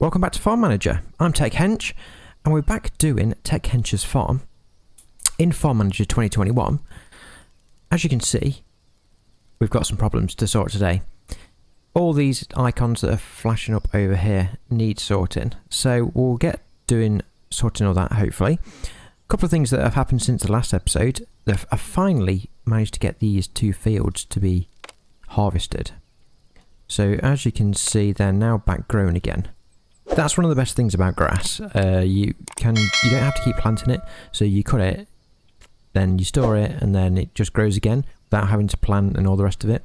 Welcome back to Farm Manager. I'm Tech Hench, and we're back doing Tech Hench's farm in Farm Manager 2021. As you can see, we've got some problems to sort today. All these icons that are flashing up over here need sorting, so we'll get doing sorting all that hopefully. A couple of things that have happened since the last episode. I've finally managed to get these two fields to be harvested. So as you can see, they're now back grown again. That's one of the best things about grass. You don't have to keep planting it, so you cut it, then you store it, and then it just grows again without having to plant and all the rest of it.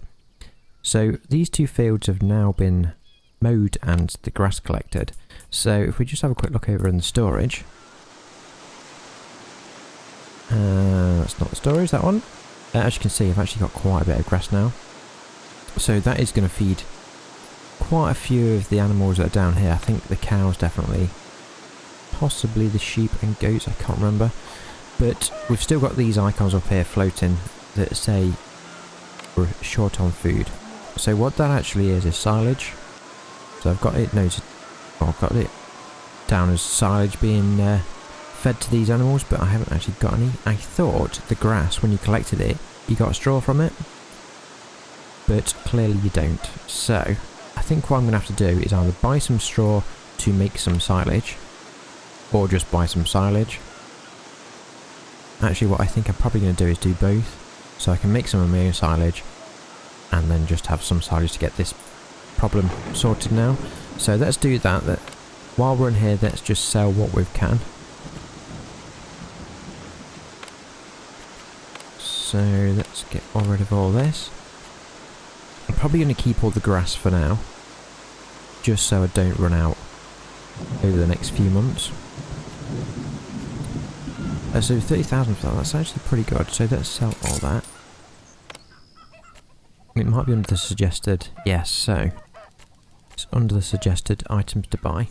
So these two fields have now been mowed and the grass collected. So if we just have a quick look over in the storage. That's not the storage, that one. As you can see, I've actually got quite a bit of grass now. So that is going to feed quite a few of the animals that are down here. I think the cows definitely. Possibly the sheep and goats, I can't remember. But we've still got these icons up here floating that say we're short on food. So what that actually is silage. So I've got it noted, well, I've got it down as silage being fed to these animals, but I haven't actually got any. I thought the grass, when you collected it, you got a straw from it, but clearly you don't. So I think what I'm going to have to do is either buy some straw to make some silage, or just buy some silage. Actually, what I think I'm probably going to do is do both, so I can make some of my own silage, and then just have some silage to get this problem sorted now. So let's do that. While we're in here, let's just sell what we can. So let's get rid of all this. I'm probably going to keep all the grass for now, just so I don't run out over the next few months. So 30,000 for that, that's actually pretty good. So let's sell all that. It might be under the suggested, yes, so it's under the suggested items to buy.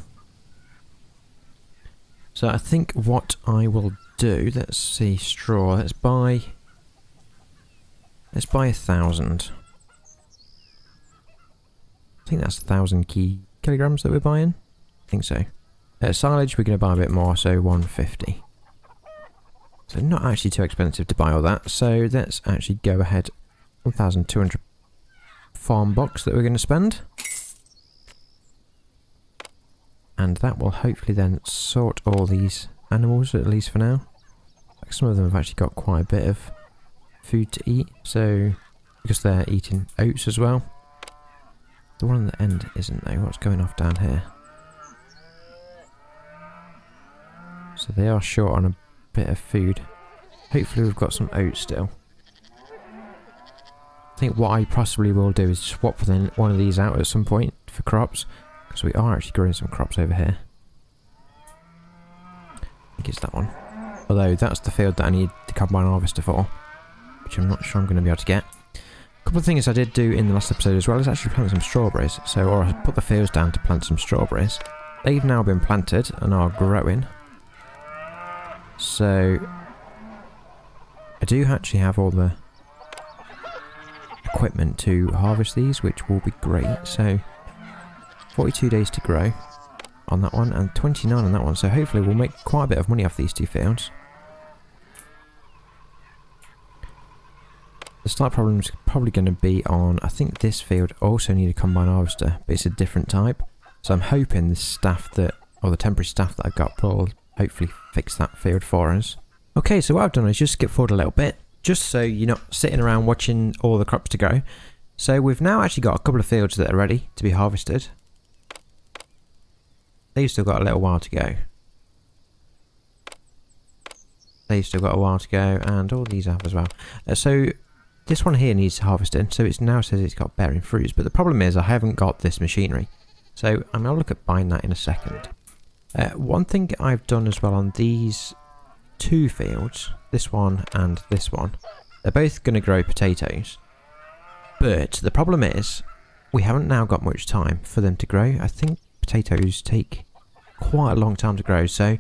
So I think what I will do, let's see, straw, let's buy 1,000. I think that's 1,000 kilograms that we're buying. I think so. Silage we're going to buy a bit more, so 150. So not actually too expensive to buy all that. So let's actually go ahead. 1,200 farm bucks that we're going to spend. And that will hopefully then sort all these animals, at least for now. Like some of them have actually got quite a bit of food to eat. So because they're eating oats as well. The one on the end isn't though. What's going off down here? So they are short on a bit of food. Hopefully we've got some oats still. I think what I possibly will do is swap one of these out at some point for crops, because we are actually growing some crops over here. I think it's that one. Although that's the field that I need the combine harvester for, which I'm not sure I'm going to be able to get. A couple of things I did do in the last episode as well is actually plant some strawberries. Or I put the fields down to plant some strawberries. They've now been planted and are growing. So I do actually have all the equipment to harvest these, which will be great. So 42 days to grow on that one and 29 on that one. So hopefully we'll make quite a bit of money off these two fields. The slight problem is probably going to be on, I think this field also need a combine harvester, but it's a different type. So I'm hoping the staff or the temporary staff that I've got will hopefully fix that field for us. Okay, so what I've done is just skip forward a little bit, just so you're not sitting around watching all the crops to grow. So we've now actually got a couple of fields that are ready to be harvested. They've still got a little while to go. They've still got a while to go, and all these have as well. So this one here needs harvesting, so it now says it's got bearing fruits, but the problem is I haven't got this machinery. So I'm going to look at buying that in a second. One thing I've done as well on these two fields, this one and this one, they're both going to grow potatoes. But the problem is, we haven't now got much time for them to grow. I think potatoes take quite a long time to grow, and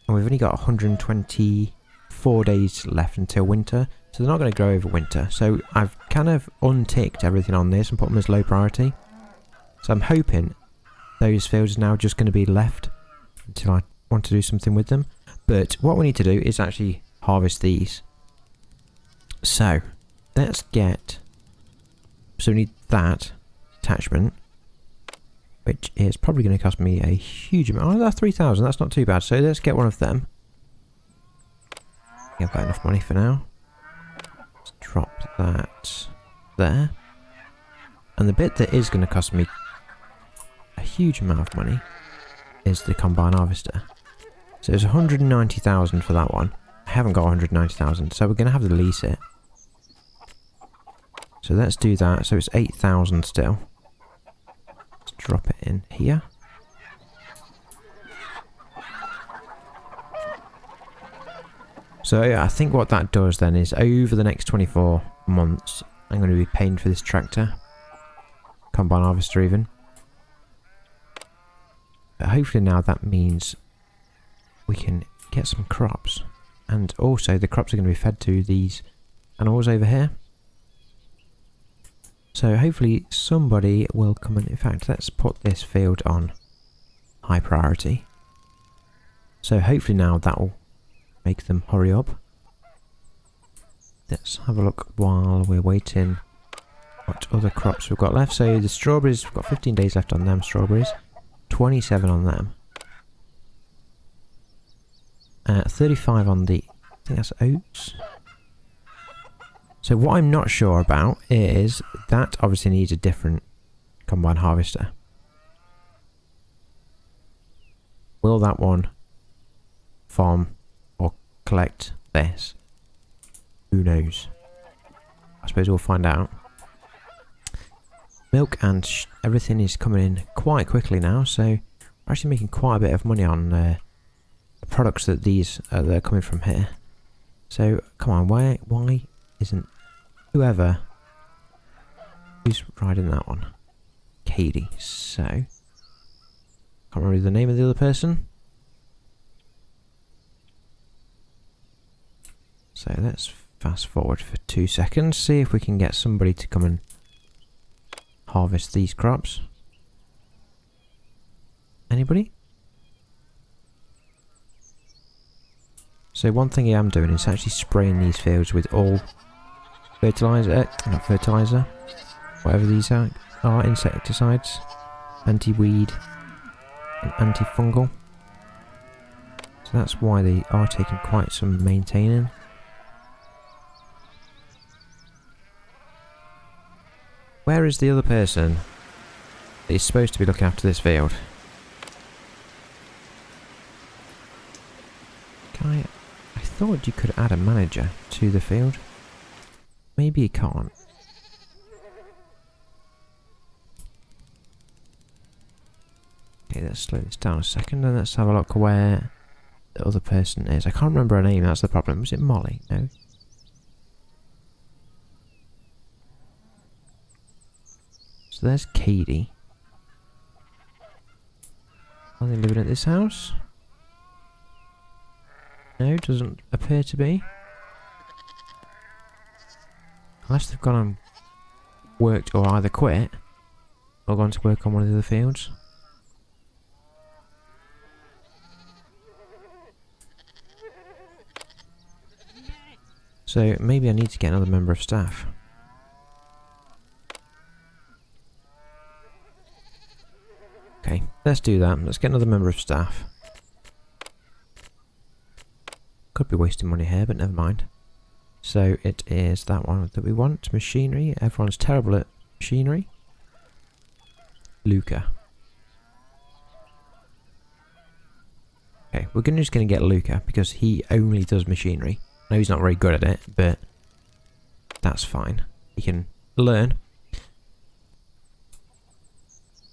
we've only got 124 days left until winter, so they're not going to grow over winter. So I've kind of unticked everything on this and put them as low priority. So I'm hoping those fields are now just going to be left until I want to do something with them. But what we need to do is actually harvest these. So let's get... So we need that attachment, which is probably going to cost me a huge amount. Oh, that's 3,000. That's not too bad. So let's get one of them. I've got enough money for now. Let's drop that there. And the bit that is going to cost me a huge amount of money is the combine harvester. So it's 190,000 for that one. I haven't got 190,000, so we're going to have to lease it. So let's do that. So it's 8,000 still. Let's drop it in here. So I think what that does then is over the next 24 months, I'm going to be paying for this tractor. Combine harvester even. But hopefully now that means we can get some crops. And also the crops are going to be fed to these animals over here. So hopefully somebody will come and... In fact, let's put this field on high priority. So hopefully now that will make them hurry up. Let's have a look while we're waiting what other crops we've got left. So the strawberries, we've got 15 days left on them strawberries. 27 on them. 35 on the... I think that's oats. So what I'm not sure about is that obviously needs a different combine harvester. Will that one farm or collect this? Who knows? I suppose we'll find out. Milk and everything is coming in quite quickly now, so we're actually making quite a bit of money on the products that these that are coming from here. So come on, why isn't whoever who's riding that one? Katie. So can't remember the name of the other person. So let's fast forward for 2 seconds, see if we can get somebody to come and harvest these crops. Anybody? So one thing I am doing is actually spraying these fields with all fertilizer, not fertilizer, whatever these are insecticides, anti-weed and anti-fungal. So that's why they are taking quite some maintaining. Where is the other person that is supposed to be looking after this field? I thought you could add a manager to the field. Maybe you can't. Okay, let's slow this down a second and let's have a look where the other person is. I can't remember her name, that's the problem. Was it Molly? No. So there's Katie. Are they living at this house? No, doesn't appear to be. Unless they've gone and worked or either quit or gone to work on one of the other fields. So maybe I need to get another member of staff. Okay, let's do that. Let's get another member of staff. Could be wasting money here, but never mind. So it is that one that we want. Machinery. Everyone's terrible at machinery. Luca. Okay, we're just going to get Luca because he only does machinery. I know he's not very good at it, but that's fine. He can learn.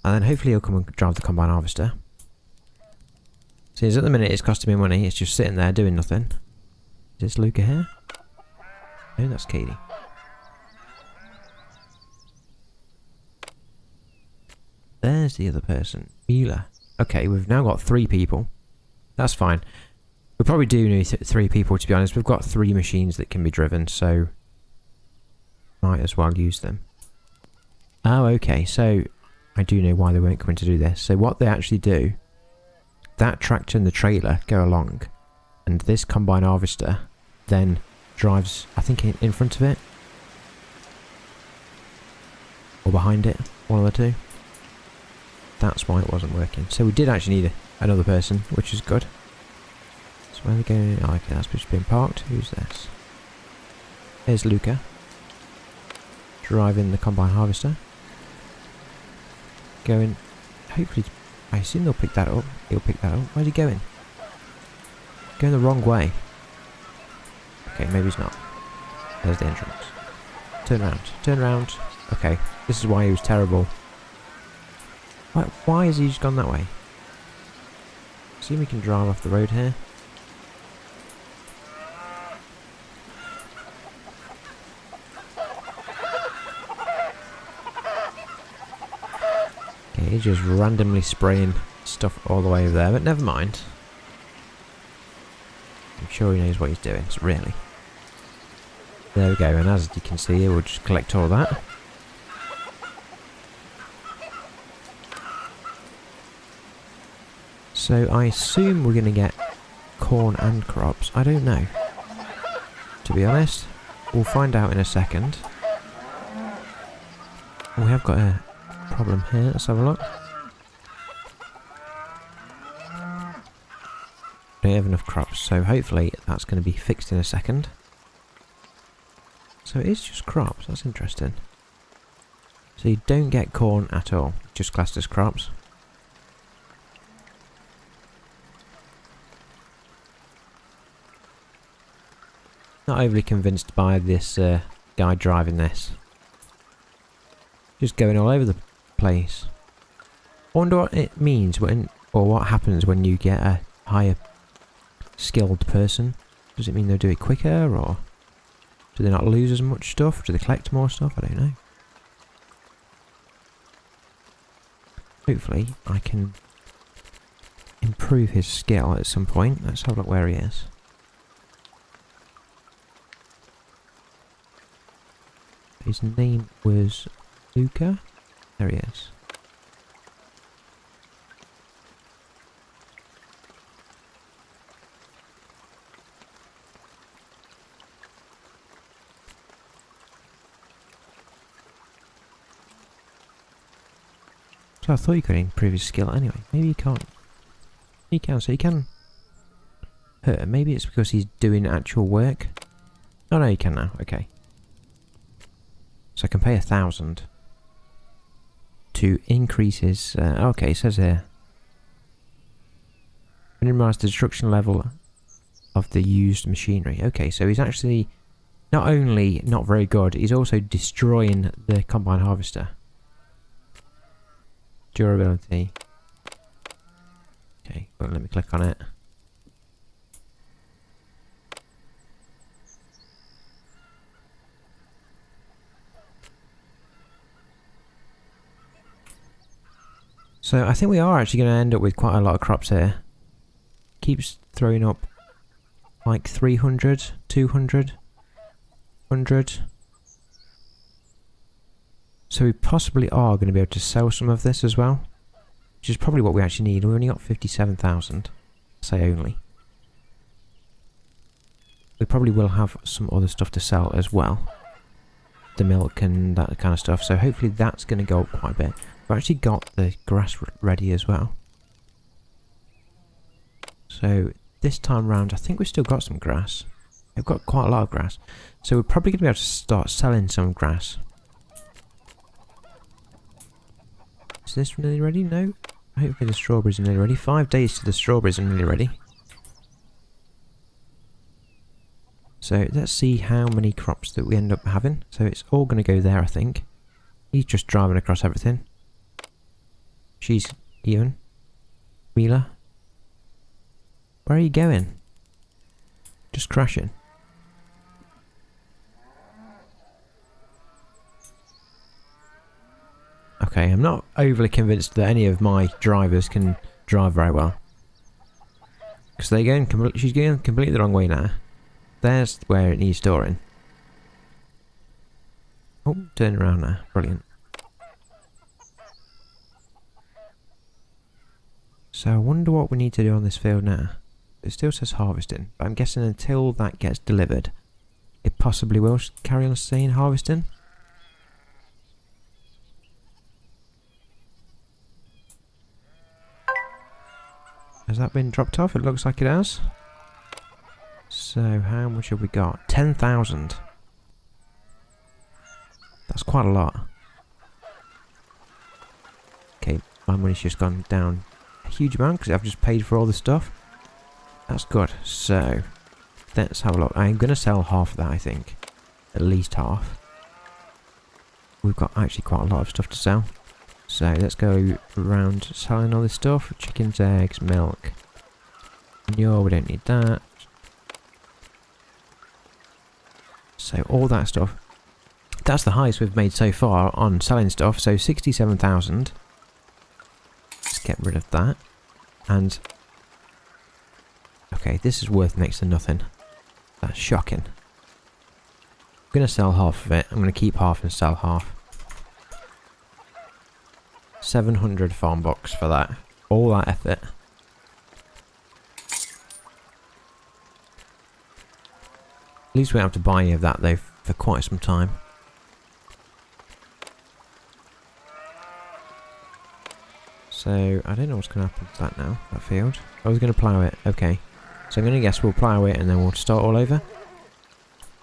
And then hopefully he'll come and drive the combine harvester. Since at the minute it's costing me money, it's just sitting there doing nothing. Is Luca here? No, that's Katie. There's the other person. Mila. Okay, we've now got 3 people. That's fine. We probably do need 3 people, to be honest. We've got 3 machines that can be driven, so might as well use them. Oh, okay, so I do know why they weren't coming to do this. So what they actually do, that tractor and the trailer go along, and this combine harvester then drives, I think, in front of it. Or behind it, one of the two. That's why it wasn't working. So we did actually need another person, which is good. So where are they going? Oh, okay, that's just been parked. Who's this? There's Luca. Driving the combine harvester. Going, hopefully, I assume they'll pick that up. He'll pick that up. Where's he going? Going the wrong way. Okay, maybe he's not. There's the entrance. Turn around. Turn around. Okay, this is why he was terrible. Why has he just gone that way? See if we can drive off the road here. Okay, he's just randomly spraying stuff all the way over there, but never mind. I'm sure he knows what he's doing, so really. There we go, and as you can see, we'll just collect all that. So I assume we're going to get corn and crops. I don't know. To be honest, we'll find out in a second. We have got a problem here. Let's have a look. Don't have enough crops, so hopefully that's going to be fixed in a second. So it is just crops. That's interesting. So you don't get corn at all, just classed as crops. Not overly convinced by this guy driving this. Just going all over the place. I wonder what it means when, or what happens when you get a higher skilled person. Does it mean they'll do it quicker, or do they not lose as much stuff? Do they collect more stuff? I don't know. Hopefully I can improve his skill at some point. Let's have a look where he is. His name was Luca. There he is. So I thought you could improve his skill anyway. Maybe you can't. He can, so he can hurt. Maybe it's because he's doing actual work. Oh no, he can now. Okay. So I can pay 1,000 to increase his... okay, it says here. Minimize the destruction level of the used machinery. Okay, so he's actually not only not very good, he's also destroying the combine harvester. Durability. Okay, well, let me click on it. So I think we are actually going to end up with quite a lot of crops here. Keeps throwing up like 300, 200, 100. So we possibly are going to be able to sell some of this as well. Which is probably what we actually need. We only got 57,000. Say only. We probably will have some other stuff to sell as well. The milk and that kind of stuff. So hopefully that's going to go up quite a bit. We've actually got the grass ready as well. So this time round, I think we've still got some grass. We've got quite a lot of grass. So we're probably going to be able to start selling some grass. Is this nearly ready? No. Hopefully the strawberries are nearly ready. 5 days to the strawberries are nearly ready. So let's see how many crops that we end up having. So it's all going to go there, I think. He's just driving across everything. She's even. Wheeler. Where are you going? Just crashing. Okay, I'm not overly convinced that any of my drivers can drive very well. Because they're going she's going completely the wrong way now. There's where it needs storing. Oh, turn around now. Brilliant. So I wonder what we need to do on this field now. It still says harvesting, but I'm guessing until that gets delivered, it possibly will carry on saying harvesting. Has that been dropped off? It looks like it has. So how much have we got? 10,000. That's quite a lot. Okay, my money's just gone down a huge amount because I've just paid for all the stuff. That's good. So let's have a look. I'm going to sell half of that, I think. At least half. We've got actually quite a lot of stuff to sell. So let's go around selling all this stuff. Chickens, eggs, milk. Manure, we don't need that. So all that stuff. That's the highest we've made so far on selling stuff. So 67,000. Let's get rid of that. And okay, this is worth next to nothing. That's shocking. I'm going to sell half of it. I'm going to keep half and sell half. 700 farm bucks for that. All that effort. At least we don't have to buy any of that though for quite some time. So I don't know what's going to happen to that now, that field. I was going to plough it, okay. So I'm going to guess we'll plough it and then we'll start all over.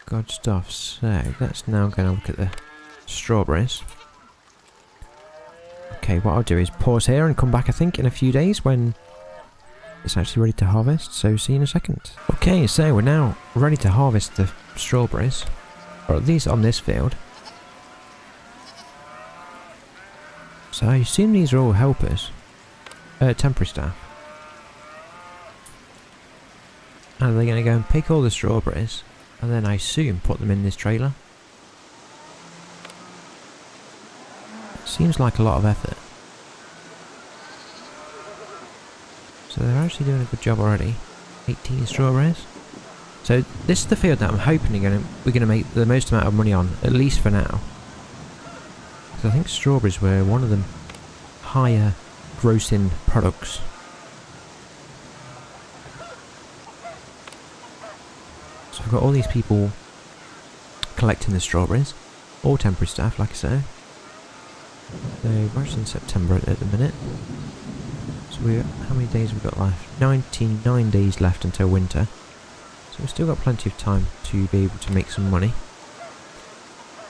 Good stuff. So let's now go and look at the strawberries. Okay, what I'll do is pause here and come back I think in a few days when it's actually ready to harvest. So see you in a second. Okay, so we're now ready to harvest the strawberries. Or at least on this field. So I assume these are all helpers. Temporary staff. And they're going to go and pick all the strawberries. And then I assume put them in this trailer. Seems like a lot of effort. So they're actually doing a good job already. 18 strawberries. So this is the field that I'm hoping we're going to make the most amount of money on, at least for now. Because I think strawberries were one of the higher grossing products. So I've got all these people collecting the strawberries. All temporary staff, like I say. So we're in September at the minute. So how many days have we got left? 99 days left until winter. So we've still got plenty of time to be able to make some money.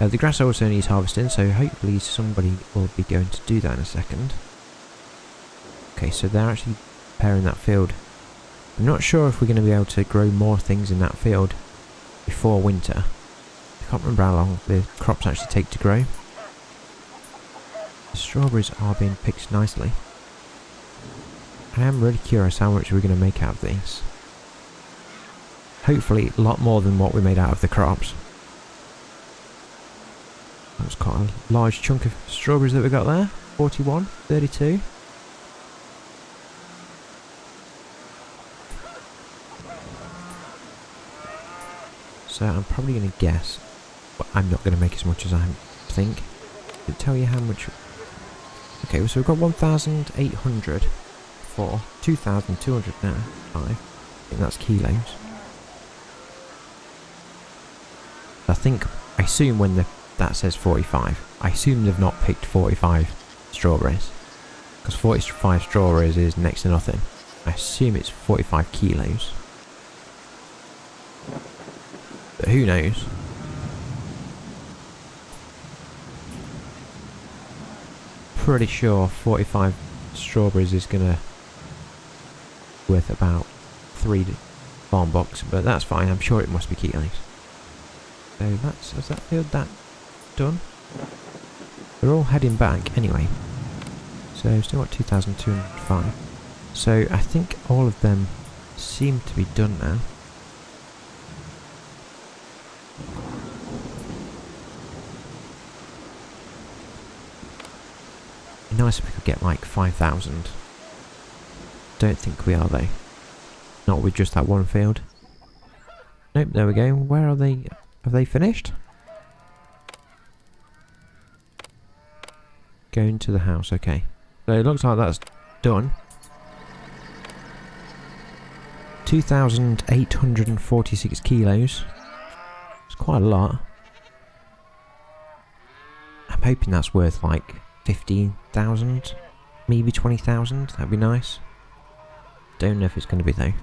The grass also needs harvesting, so hopefully somebody will be going to do that in a second. Okay, so they're actually preparing that field. I'm not sure if we're going to be able to grow more things in that field before winter. I can't remember how long the crops actually take to grow. The strawberries are being picked nicely. I am really curious how much we're going to make out of these. Hopefully a lot more than what we made out of the crops. That was quite a large chunk of strawberries that we got there. 41, 32. So I'm probably going to guess, but I'm not going to make as much as I think. Did it tell you how much? Okay, so we've got 1,800 for 2,200 now. I think that's kilos. I assume when that says 45, I assume they've not picked 45 strawberries. Because 45 strawberries is next to nothing. I assume it's 45 kilos. But who knows? Pretty sure 45 strawberries is gonna worth about 3 farm bucks, but that's fine. I'm sure it must be kilos. So has that field that done? They're all heading back anyway. So still got 2,205. So I think all of them seem to be done now. It'd be nice if we could get like 5,000. Don't think we are though. Not with just that one field. Nope, there we go. Where are they? Have they finished? Going to the house, okay. So it looks like that's done. 2,846 kilos. It's quite a lot. I'm hoping that's worth like 15,000, maybe 20,000. That'd be nice. Don't know if it's going to be though.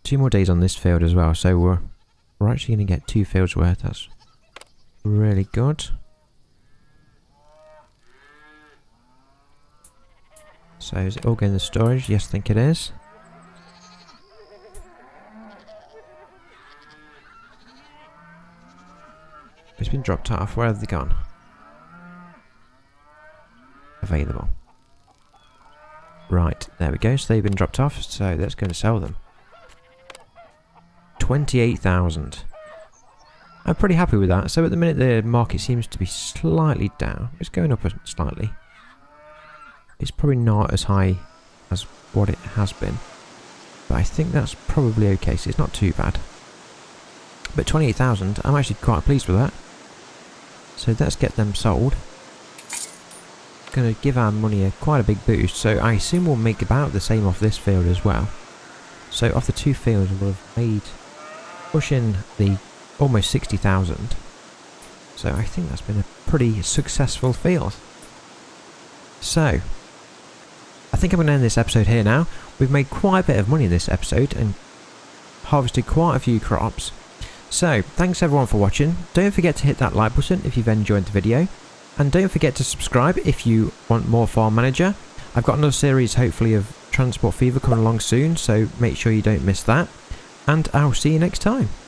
Two more days on this field as well, so we're actually going to get 2 fields worth. That's really good. So is it all going to storage? Yes, I think it is. It's been dropped off. Where have they gone? Available. Right, there we go. So they've been dropped off. So let's go and sell them. 28,000. I'm pretty happy with that. So at the minute the market seems to be slightly down. It's going up slightly. It's probably not as high as what it has been. But I think that's probably okay. So it's not too bad. But 28,000, I'm actually quite pleased with that. So let's get them sold. Going to give our money quite a big boost. So I assume we'll make about the same off this field as well. So off the 2 fields we'll have made pushing the almost 60,000. So I think that's been a pretty successful field. So I think I'm going to end this episode here now. We've made quite a bit of money in this episode and harvested quite a few crops. So thanks everyone for watching. Don't forget to hit that like button if you've enjoyed the video. And don't forget to subscribe if you want more Farm Manager. I've got another series hopefully of Transport Fever coming along soon, so make sure you don't miss that. And I'll see you next time.